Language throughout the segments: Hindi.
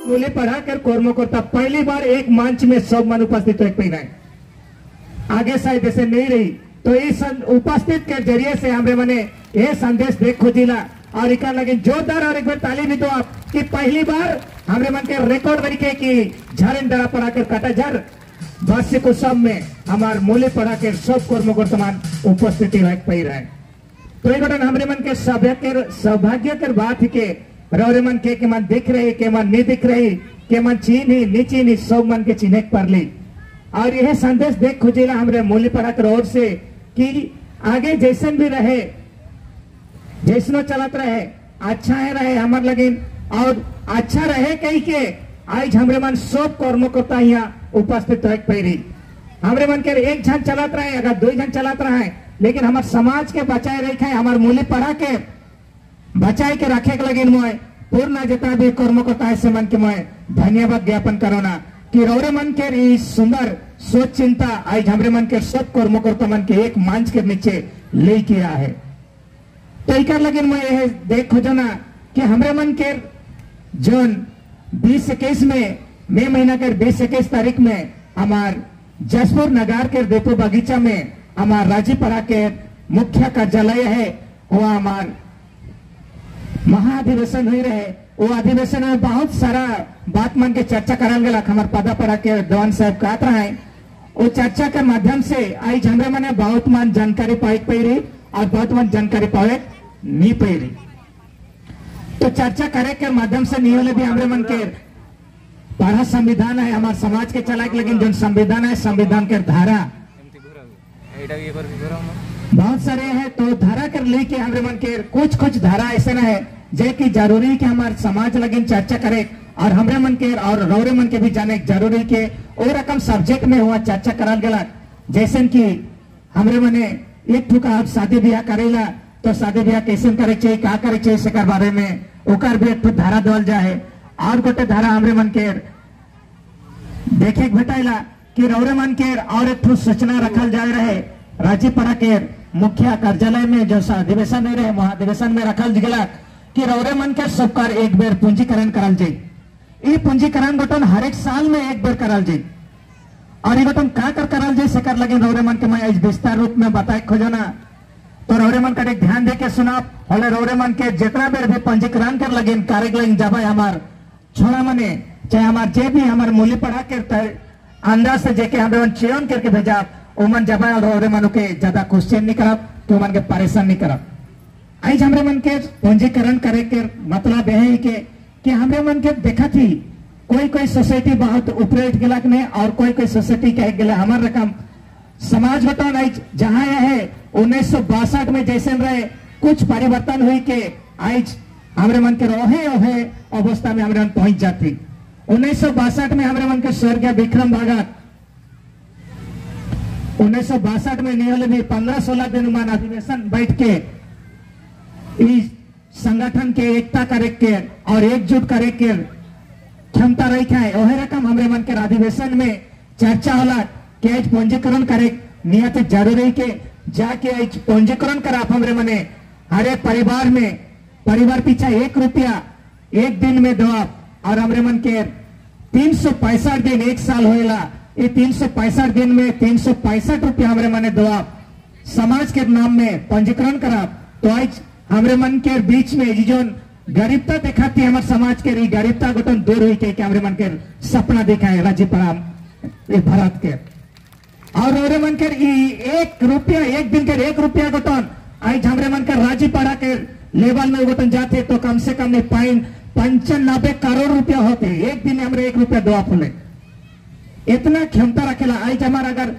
मूल्य पढ़ा कर कर्म करता पहली बार एक मंच में सब मन उपस्थित हो है आगे शायद जैसे नहीं रही तो इस उपस्थित के जरिए से हमें मने ये संदेश देख खोजिला और एक लगे जोरदार और एक बार ताली भी दो आप कि पहली बार हमारे मन के रिकॉर्ड तरीके की झरन डरा पड़ा कर काटा झर वार्षिक उत्सव में हमारे मूल्य पढ़ा कर सब कर्मकर्तमान उपस्थिति पाई रहे तो एक हमारे मन के सौभाग्य कर बात के रौरे मन के मन दिख रही के मन नहीं दिख रही के मन चीनी नीची नी सब मन के चिन्ह पर ली और यह संदेश देख खोजेला हमारे मूल्य पढ़ा कर ओर से कि आगे जैसन भी रहे जैसनो चलत रहे अच्छा है रहे हमार लगिन और अच्छा रहे कही के आज हमरे मन सब कर्मकर्ता यहाँ उपस्थित रह पैरी हमरे मन के एक जन चलत रहे अगर दो जन चलत रहे लेकिन हमारे समाज के बचाए रखे हमारे मूल्य पढ़ा के बचाए के रखे के लगिन मोए पूर्ण जितना भी कर्मकर्ता है से मन के मोए धन्यवाद ज्ञापन करोना कि रौरे मन के सुंदर सोच चिंता आज हमरे मन के सब कर्मकर्ता मन के एक मंच के नीचे ले किया है तो एक लगिन मैं यह देख खोजना कि हमरे मन के जोन 20-21 में मई महीना के 20-21 तारीख में हमार जसपुर नगर के देपो बगीचा में हमार राजीपड़ा के मुख्य कार्यालय है वह हमार महाधिवेशन हुई रहे वो अधिवेशन में बहुत सारा बात मन के चर्चा करल गया हमारे पदापड़ा के दवान साहब कहते रहे वो चर्चा के माध्यम से आज हमरे मने बहुत मन जानकारी पाई रही और बहुत मन जानकारी पाए नहीं पाई रही तो चर्चा करे के माध्यम से नहीं होले भी हमरे मन के पढ़ा संविधान है हमारे समाज के चला के लेकिन जो संविधान है संविधान के धारा बहुत सारे है तो धारा कर लेके हमरे मन के कुछ धारा ऐसे ना है जे की जरूरी कि हमारे समाज लगिन चर्चा करे और हमरे मन के और रौरे मन के भी जाने जरूरी के और रकम सब्जेक्ट में हुआ चर्चा करल गला जैसे कि हमरे मने एक ठुका आप शादी ब्याह करेला तो शादी ब्याह कैसे करे चाहिए क्या करे चाहिए से बारे में ओकर भी एक धारा दल जाए और गोटे धारा हमरे मन के देखे भेटाइला कि रौरे मन के और एक सूचना रखल जाए रहे राजीपड़ा के मुख्य कार्यालय में जो अधिवेशन नहीं रहे महाधिवेशन में रखल गला कि रौरे मन के सबकर एक बेर पूंजीकरण करल जाए ये पूंजीकरण गठन हर एक साल में एक बेर करल जाए और ये गठन का करल जाए सेकर लगे रौरे मन के मैं विस्तार रूप में बताए खोजना तो रौरे मन का एक ध्यान दे के सुना हले रौरे मन के जितना बेर भी पंजीकरण कर लगे कार्य लगे जब हमार छोड़ा मने चाहे हमार जे भी हमार मूल्य पढ़ा के अंदाज से जेके हमें मन चयन करके भेजा ओमन जब रौरे मन के ज्यादा क्वेश्चन नहीं करब तो मन के परेशान नहीं करब आज हमरे मन के पंजीकरण करे के मतलब यह है कि हमरे मन के देखा थी कोई सोसाइटी बहुत ऊपर उठ गया नहीं और कोई सोसाइटी कह गया हमारे रकम समाज बताओ आज जहाँ यह है 1962 में जैसे रहे कुछ परिवर्तन हुई के आज हमरे मन के रोहे अवस्था में हमरे मन पहुंच जाती 1962 में हमरे मन के स्वर्गीय विक्रम भगत 1962 में नहीं भी 15-16 दिन मान अधिवेशन बैठ के इस संगठन के एकता करे के और एकजुट करे के क्षमता रही है वही रकम हमरे मन के अधिवेशन में चर्चा होला कि आज पंजीकरण करे नियत जरूरी के जाके आज पंजीकरण करा हमरे मने हर एक परिवार पीछा 1 रुपया एक दिन में दो और हमरे मन के 365 दिन एक साल होएला ये 365 दिन में 365 रुपया हमरे मने दो समाज के नाम में पंजीकरण करा तो आज हमरे मन के बीच में जो गरीबता दिखाती है हमारे समाज के गरीबता गठन दूर हुई के हमरे मन के सपना देखा है राजीपड़ा भारत के और हमरे मन के 1 रुपया एक दिन के 1 रुपया गठन आज हमरे मन के राजीपड़ा के लेवल में गठन जाते तो कम से कम 95 करोड़ रुपया होते एक दिन हमरे 1 रुपया दो फुले इतना क्षमता रखेला आज हमारा अगर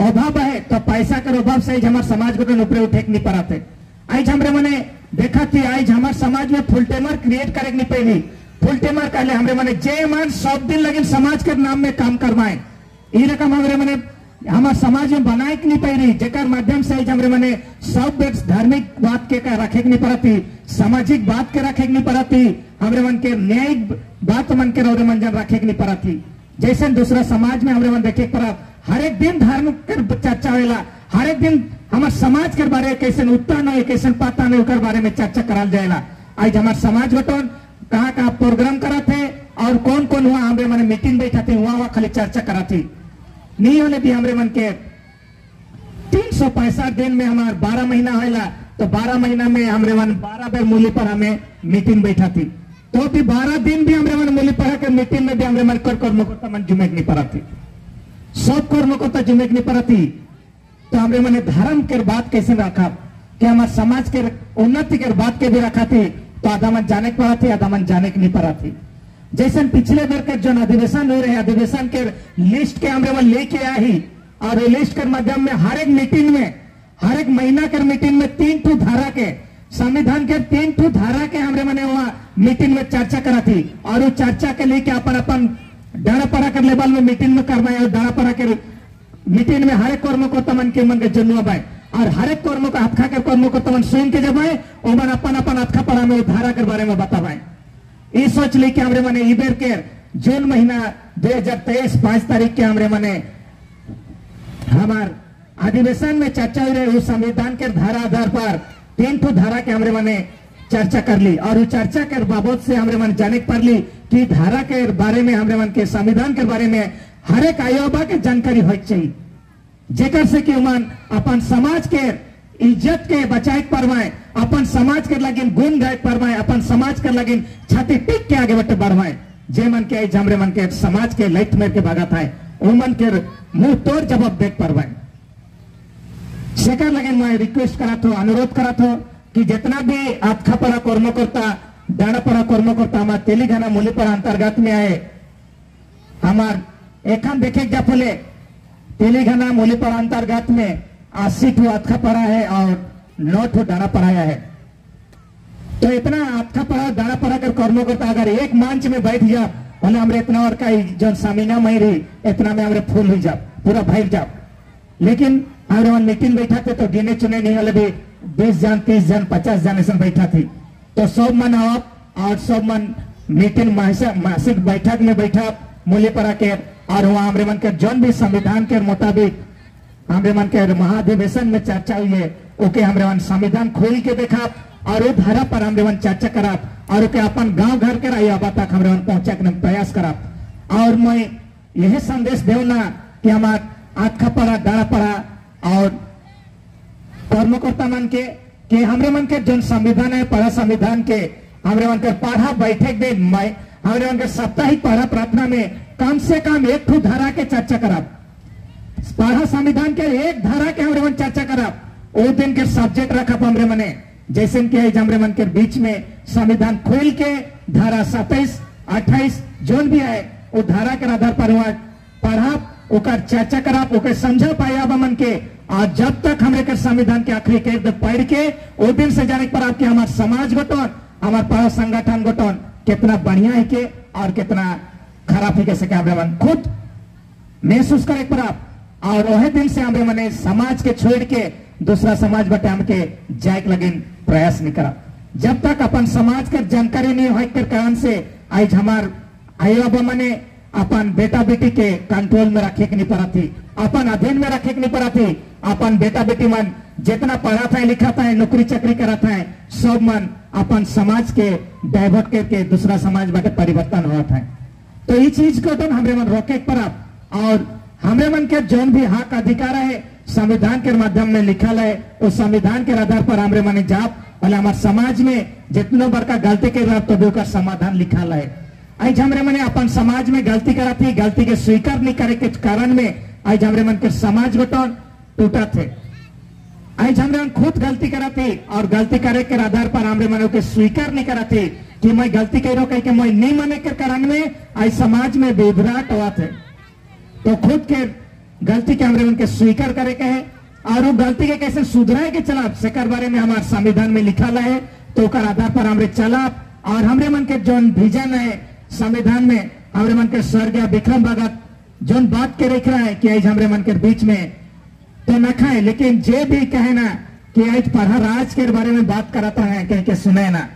अभाव है तो पैसा कर अभाव से आज हमारे समाज गठन ऊपर उठे नहीं पाते आज हमरे मने देखा थी आज हमारे समाज में फुल टाइमर क्रिएट करे नहीं पहली फुल टाइमर कहले हमरे मने जे मान सब दिन लगे समाज के नाम में काम करवाए ये रकम हमरे मने हमारे समाज में बनाए नहीं पाई जेकर माध्यम से आज हमरे मने सब धार्मिक बात के रखे नहीं पड़ती सामाजिक बात के रखे नहीं पड़ती हमरे मन के न्यायिक बात मन के रौरे मन जन रखे नहीं पड़ती जैसे दूसरा समाज में हमरे मन देखे पड़ा हर एक दिन धार्मिक चर्चा होला हर एक दिन हमारे समाज के बारे में कैसे उत्थान है कैसे पता नहीं बारे में चर्चा कराल जाएगा आज हमारे समाज गठन कहाँ प्रोग्राम करा थे और कौन कौन हुआ हमरे मन मीटिंग बैठा थे वहां खाली चर्चा करा थी नहीं होने भी हमरे मन के 365 दिन में हमार 12 महीना होला तो 12 महीना में हमरे मन 12 बेर मूल्य पर हमें मीटिंग बैठा थी तो भी 12 दिन भी हमरे मन मूल्य पर के मीटिंग में भी हमरे मन कर कर्म को मन जुमेक नहीं पड़ा थी सब कर्म को तो जुमेक नहीं पड़ा थी तो हमरे मन धर्म के बात कैसे रखा कि हमारे समाज के उन्नति के बात के भी रखा थी तो आधा मन जाने के पड़ा थी आधा मन जाने के नहीं पड़ा थी जैसे पिछले बेर के जो अधिवेशन हो रहे अधिवेशन के लिस्ट के हमरे मन लेके आया ही और लिस्ट के माध्यम में हर एक मीटिंग में हर एक महीना के मीटिंग में 3 ठो धारा के संविधान के 3 ठो धारा के हमरे मने वहां मीटिंग में चर्चा करा थी और वो चर्चा के लेके अपन अपन डाड़ापड़ा के लेवल में मीटिंग में करवाए और डाड़ापड़ा के मीटिंग में हर एक कर्म को तमन के मन के जन्म बाय और हर एक कर्म को हथखा के कर्म को तमन स्वयं के जब आए ओमन अपन अपन हथखा पड़ा में धारा के बारे में बतावाए ये सोच लेके हमरे मने इबेर के जून महीना 2023 5 तारीख के हमरे मने हमार अधिवेशन में चर्चा हो रही उस संविधान के धारा आधार पर 3 ठो धारा के हमरे मने चर्चा कर ली और उस चर्चा के बाबत से हमरे मन जाने पर ली कि धारा के बारे में हमरे मन के संविधान के बारे में हर एक आयोबा के जानकारी हो चाहिए जेकर से कि उमन अपन समाज के इज्जत के बचाए परवाए अपन समाज के लगिन गुण गाय परवाए अपन समाज के लगिन छाती पीट के आगे बढ़ते बढ़वाए जे मन के हमरे मन के समाज के लाइट मेर के भागा था उमन के मुंह तोड़ जवाब देख परवाए शेखर लगे मैं रिक्वेस्ट करा था अनुरोध करा था कि जितना भी आखा पड़ा कर्म करता डाड़ा पड़ा कर्म करता हमारे तेलंगाना मूल्य पर अंतर्गत में आए हमार एखान देखे जा फले तेलंगाना मूल्य पर अंतर्गत में 80 ठो आखा पड़ा है और 9 ठो डाड़ा पढ़ाया है तो इतना आखा पड़ा डाड़ा पड़ा कर कर्म करता अगर एक मंच में बैठ जा भले हमरे इतना और का जो सामीना मई रही इतना में हमरे फूल हो जा पूरा भर जा लेकिन हमरे वहां मीटिंग बैठा थे तो गिने चुने नहीं वाले भी 20 जन 30 जन 50 जन ऐसा बैठा थी तो सब मन आप और सब मन मीटिंग मासिक बैठक में बैठा मूल्य पर आके और वहां हमरे मन के जौन भी संविधान के मुताबिक हमरे मन के महाधिवेशन में चर्चा हुई है ओके हमरे मन संविधान खोल के देखा और वो धारा पर हमरे मन चर्चा करा और ओके अपन गांव घर के रायबा तक हमरे मन पहुंचा के प्रयास करा और मैं यही संदेश देना कि हमार आखा पड़ा डाड़ा पड़ा और कर्मकर्ता मन के कि हमरे मन के जो संविधान है पढ़ा संविधान के हमरे मन के पढ़ा बैठक दे हमरे मन के साप्ताहिक पढ़ा प्रार्थना में कम से कम 1 ठो धारा के चर्चा करा पढ़ा संविधान के एक धारा के हमरे मन चर्चा करा वो दिन के सब्जेक्ट रखा हमरे मने जैसे कि हमरे मन के बीच में संविधान खोल के धारा 27 28 जोन भी है वो धारा के आधार पर हुआ पढ़ा ओकर चर्चा करा ओकर समझा पाया मन के और जब तक हमरे के संविधान के आखिरी के पढ़ के वो दिन से जाने पर आपके हमारे समाज गठन हमारे पढ़ा संगठन गठन कितना बढ़िया है के और कितना खराब है कैसे हमरे मन खुद महसूस करे पर आप और वही दिन से हमरे मने समाज के छोड़ के दूसरा समाज बटे हमके जाए लगे प्रयास नहीं करा जब तक अपन समाज के जानकारी नहीं हो के कारण से आज हमार आयोबा मने अपन बेटा बेटी के कंट्रोल में रखे के नहीं पड़ा थी अपन अधीन में रखे के नहीं पड़ा थी अपन बेटा बेटी मन जितना पढ़ा था लिखा था नौकरी चाकरी करा था सब मन अपन समाज के डाइवर्ट करके दूसरा समाज बटे परिवर्तन हुआ था तो ये चीज को तो हमरे मन रोके पड़ा और हमरे मन के जौन भी हक अधिकार है संविधान के माध्यम में लिखल है उस संविधान के आधार पर हमरे मन जाप और हमारे समाज में जितना बड़का गलती के तो भी उसका समाधान लिखल है आज हमरे मने अपन समाज में गलती करा थी गलती के स्वीकार नहीं करे के कारण में आज हमरे मन के समाज गठन टूटा थे आज हमरे मन खुद गलती करा थी और गलती करे के आधार पर हमरे मन के स्वीकार नहीं करा थी कि मैं गलती करो कह के मैं नहीं माने के कारण में आज समाज में विभ्राट हुआ थे तो खुद के गलती के हमरे मन के स्वीकार करे के है और वो गलती के कैसे सुधराए के चला सेकर बारे में हमारे संविधान में लिखा है तो आधार पर हमरे चला और हमरे मन के जो विजन है संविधान में हमरे मन के स्वर्गीय विक्रम भगत जो बात के रख रहा है कि आज हमरे मन के बीच में तो न खाए लेकिन जे भी कहे ना कि आज पढ़ा राज के बारे में बात कराता है कह के सुने ना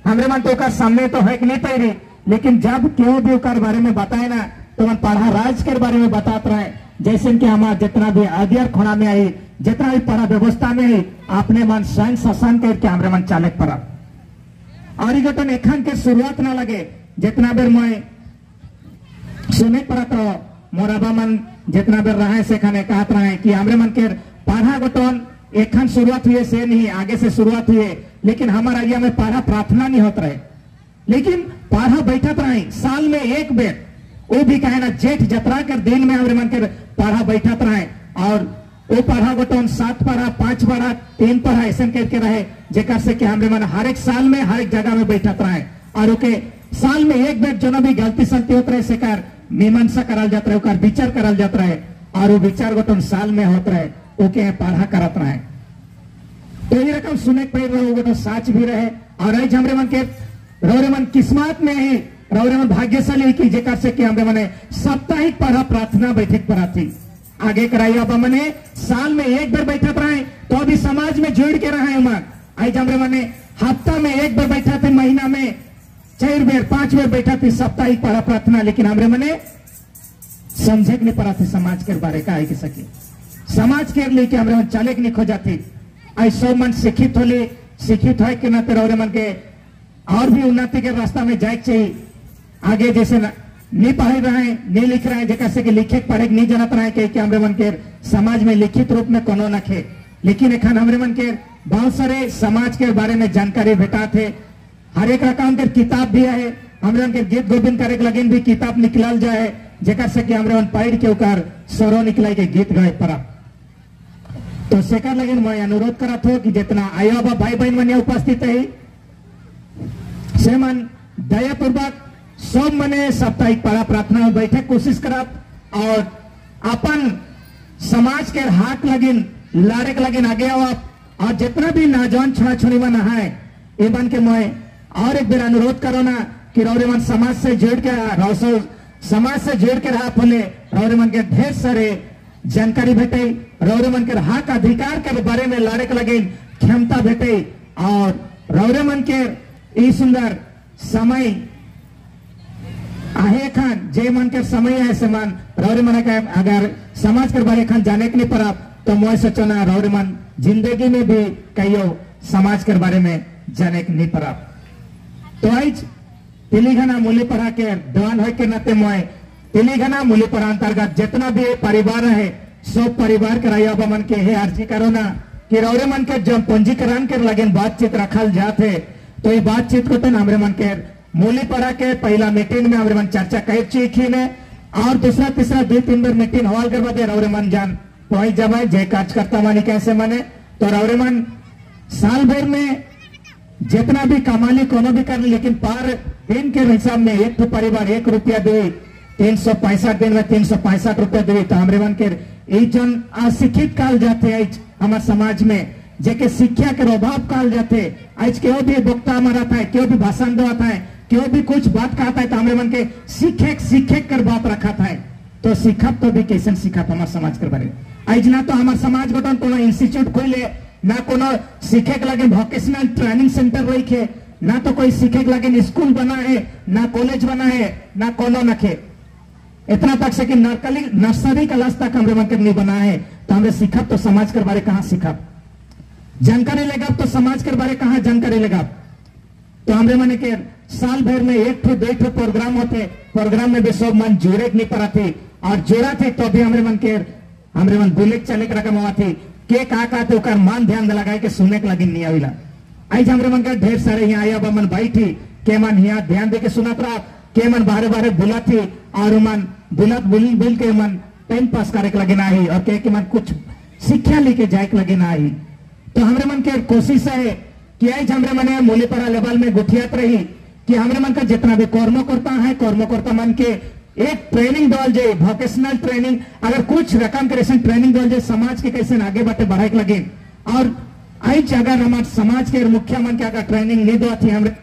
हमरे मन तो सामने तो है कि नहीं पाई लेकिन जब क्यों भी बारे में बताए ना तो मन पढ़ा राज के बारे में बताता रहे जैसे कि हमारा जितना भी अध्ययन खोना में आई जितना भी पढ़ा व्यवस्था में आई अपने मन स्वयं शासन करके हमरे मन चालक पड़ा और घटन एखन के शुरुआत ना लगे जितना बेर मैं सुने पड़ा तो मोराबा मन जितना बेर रहा है से खाने कहत रहा है कि हमरे मन के पढ़ा गोटन एक खान शुरुआत हुई से नहीं आगे से शुरुआत हुई, लेकिन हमारा एरिया में पढ़ा प्रार्थना नहीं होता रहे, लेकिन पढ़ा बैठत रहे साल में एक बेर, वो भी कहे ना जेठ जतरा कर दिन में हमरे मन के पढ़ा बैठत रहे। और वो पढ़ा गोटन 7 पढ़ा 5 पढ़ा 3 पढ़ा ऐसा करके रहे, जेकर से कि हमरे मन हर एक साल में हर एक जगह में बैठत रहे। और ओके साल में एक बेर जो भी गलती सलती होत रहे से कर मीमांसा करल जात रहे, ओकर विचार करल जात रहे, और वो विचार गोटन साल में होत रहे, ओके पढ़ा करत रहे। तो ये रकम सुने पड़ रहे गोटन साच भी रहे। और आज हमरे मन के रौरे मन किस्मत में ही रौरे मन भाग्यशाली की जेकर से कि हमरे मने साप्ताहिक पढ़ा प्रार्थना बैठक पर आती आगे कराई। अब मने साल में एक बार बैठत रहे तो अभी समाज में जुड़ के रहे उमर। आज हमरे मने हफ्ता में एक बार बैठा थे, महीना में 4 बेर 5 बेर बैठा थी साप्ताहिक पढ़ा प्रार्थना, लेकिन हमरे मने समझे नहीं पड़ा थे समाज के बारे का है कि सके समाज के लिए कि हमरे मन चले के नहीं खो जाती। आई सब मन शिक्षित होली, शिक्षित हो के नाते रौरे मन के और भी उन्नति के रास्ता में जाए चाहिए। आगे जैसे नहीं पढ़े रहे नहीं लिख रहे जैसे से कि लिखे पढ़े नहीं जानत रहे कि हमरे मन के समाज में लिखित रूप में कोनो नखे, लेकिन एखन हमरे मन के बहुत सारे समाज के बारे में जानकारी भेटा थे। हर एक रकम के किताब भी है, हमरे मन के गीत गोविंद करे लगिन भी किताब निकलल जाए जेकर से कि हमरे मन पढ़ के ओकर स्वरो निकलाई के गीत गाए पड़ा। तो सेकर लगिन मैं अनुरोध करत हो कि जितना आया बा भाई बहन मन उपस्थित है से मन दयापूर्वक सब मने साप्ताहिक पढ़ा प्रार्थना में बैठे कोशिश करत और अपन समाज के हाथ लगिन लाड़े के लगिन आगे आवत। और जितना भी नौजवान छोड़ा छोड़ी मन है ये बन के मैं और एक बार अनुरोध करो ना कि रौरे मन समाज से जुड़ के समाज से जुड़ के रहा फले रौरे मन के ढेर सारे जानकारी भेटे, रौरे मन के हक अधिकार के बारे में लड़े के लगे क्षमता भेटे। और रौरे मन के ई सुंदर समय आहे खान जे मन के समय है से मन रौरे मन के अगर समाज के बारे खान जाने के नहीं पड़ा तो मैं सोचो ना रौरे मन जिंदगी में भी कहियो समाज के बारे में जाने के नहीं पड़ा। तो आज तिलीघना मूल्य पढ़ा के दवान हो के नाते मैं तिलीघना मूल्य पढ़ा अंतर्गत जितना भी परिवार है सब परिवार के रहा मन के है अर्जी करो ना कि रौरे मन के जब पंजीकरण के लगे बातचीत रखल जाते तो ये बातचीत को तो हमरे मन के मूल्य पढ़ा के पहला मीटिंग में हमरे मन चर्चा कहे चीखी ने और दूसरा तीसरा 2-3 बार मीटिंग हॉल करवा दे रौरे मन जान पहुंच जब जय कार्यकर्ता मानी कैसे माने तो रौरे मन साल भर में जितना भी कमाली कोनो भी कर, लेकिन पर दिन के हिसाब में एक तो परिवार 1 रुपया दे 365 दिन में 365 रुपया दे। तो हमरे मन के जन अशिक्षित काल जाते आज हमारे समाज में जेके शिक्षा के अभाव काल जाते आज क्यों भी वक्ता हमारा था क्यों भी भाषण देता है क्यों भी कुछ बात कहता है तो हमरे मन के शिक्षक कर बात रखा था। तो सिखब तो भी कैसे सिखब हमारे समाज के बारे आज ना तो हमारे समाज गठन कोनो इंस्टीट्यूट खोले ना कोनो सीखे के लगे वोकेशनल ट्रेनिंग सेंटर रखे ना तो कोई सीखे के लगे स्कूल बना है ना कॉलेज बना है ना कोनो नखे इतना तक से कि नर्सरी क्लास तक हमरे मन के नहीं बना है। तो हमरे सीखब तो समाज के बारे कहाँ सीखब जानकारी लेगा तो समाज के बारे कहाँ जानकारी लेगा। तो हमरे मन के साल भर में 1-2 प्रोग्राम होते प्रोग्राम में भी सब मन जोड़े नहीं पड़ा थे और जोड़ा थे तो भी हमरे मन बुलेट चले के रकम हुआ थे के कहा थे उकर मान ध्यान लगाए के सुने के लगी नहीं आविला। आज हमरे मन के ढेर सारे यहाँ आया मन बैठी के मन यहाँ ध्यान दे के सुनत रहा के मन बारे बुला थी और मन बुलत बुल के मन टाइम पास करे के लगे ना आई और के मन कुछ शिक्षा लेके जाए के लगे ना आई। तो हमरे मन के कोशिश है कि आज हमरे मन मूल्यपड़ा लेवल में गुठियात रही कि हमरे मन का जितना भी कर्मकर्ता मन के एक ट्रेनिंग दल जाए वोकेशनल ट्रेनिंग अगर कुछ रकम के रेशन ट्रेनिंग दल जाए समाज के कैसे आगे बढ़े बढ़ाए के लगे। और आज अगर हमारे समाज के मुखिया मन के अगर ट्रेनिंग नहीं दो थी हमरे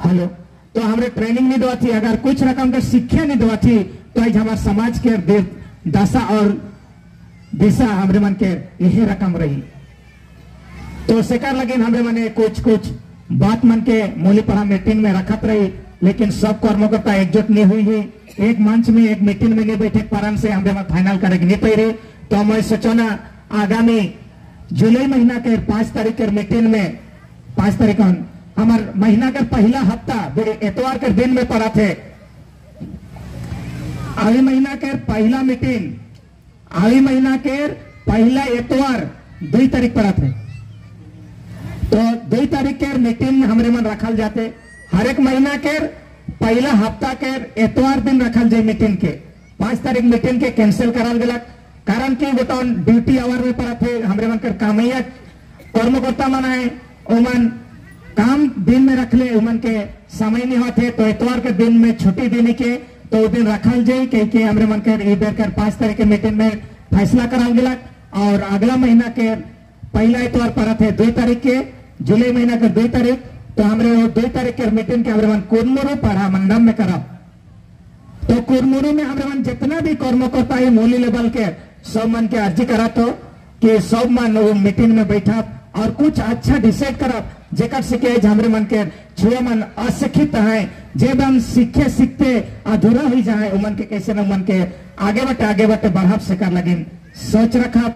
हेलो तो हमरे ट्रेनिंग नहीं दो थी अगर कुछ रकम का शिक्षा नहीं दो थी तो आज हमारे समाज के दशा और दिशा हमरे मन के यही रकम रही। तो सेकर लगे हमरे मन कुछ बात मन के मूल्यपड़ा मीटिंग में रखत रही लेकिन सब कर्मकर्ता एकजुट नहीं हुई है एक मंच में एक मीटिंग में नहीं बैठे कारण से हमरे मन फाइनल करे नहीं पाई रही। तो मैं सोचो ना आगामी जुलाई महीना के 5 तारीख के मीटिंग में 5 तारीख हमारे महीना का पहला हफ्ता एतवार के दिन में पड़ा थे आवी महीना के पहला मीटिंग, आवी महीना के पहला एतवार 2 तारीख पड़ा थे, तो 2 तारीख के मीटिंग हमरे मन रखल जाते। हर एक महीना के पहला हफ्ता के एतवार दिन रखल जाए मीटिंग के। 5 तारीख मीटिंग के कैंसिल कराल गया, कारण की बताओ ड्यूटी आवर में पड़ा थे हमरे मन कर कामैया कर्मकर्ता मन है, ओमन काम दिन में रख ले, उमन के समय नहीं होते, तो एतवार के दिन में छुट्टी देने के तो वो दिन रखल जाए कह हमरे मन कर इधर कर 5 तारीख के मीटिंग में फैसला कराल गया। और अगला महीना के पहला एतवार पड़ा थे 2 तारीख के, जुलाई महीना के 2 तारीख, तो हमरे 2 तारीख के मीटिंग के हमरे मन कुरमुरु पढ़ा मंडप में करा। तो कुरमुरु में हमरे मन जितना भी कर्मकर्ता है मूली लेवल के सब मन के अर्जी करा, तो कि सब मन वो मीटिंग में बैठा और कुछ अच्छा डिसाइड करा, जेकर से के हमरे मन के छुआ मन अशिक्षित है, जे मन सीखे सीखते अधूरा हो जाए, उमन के कैसे न मन के आगे बटे बढ़ाव से कर लगिन सोच रखा।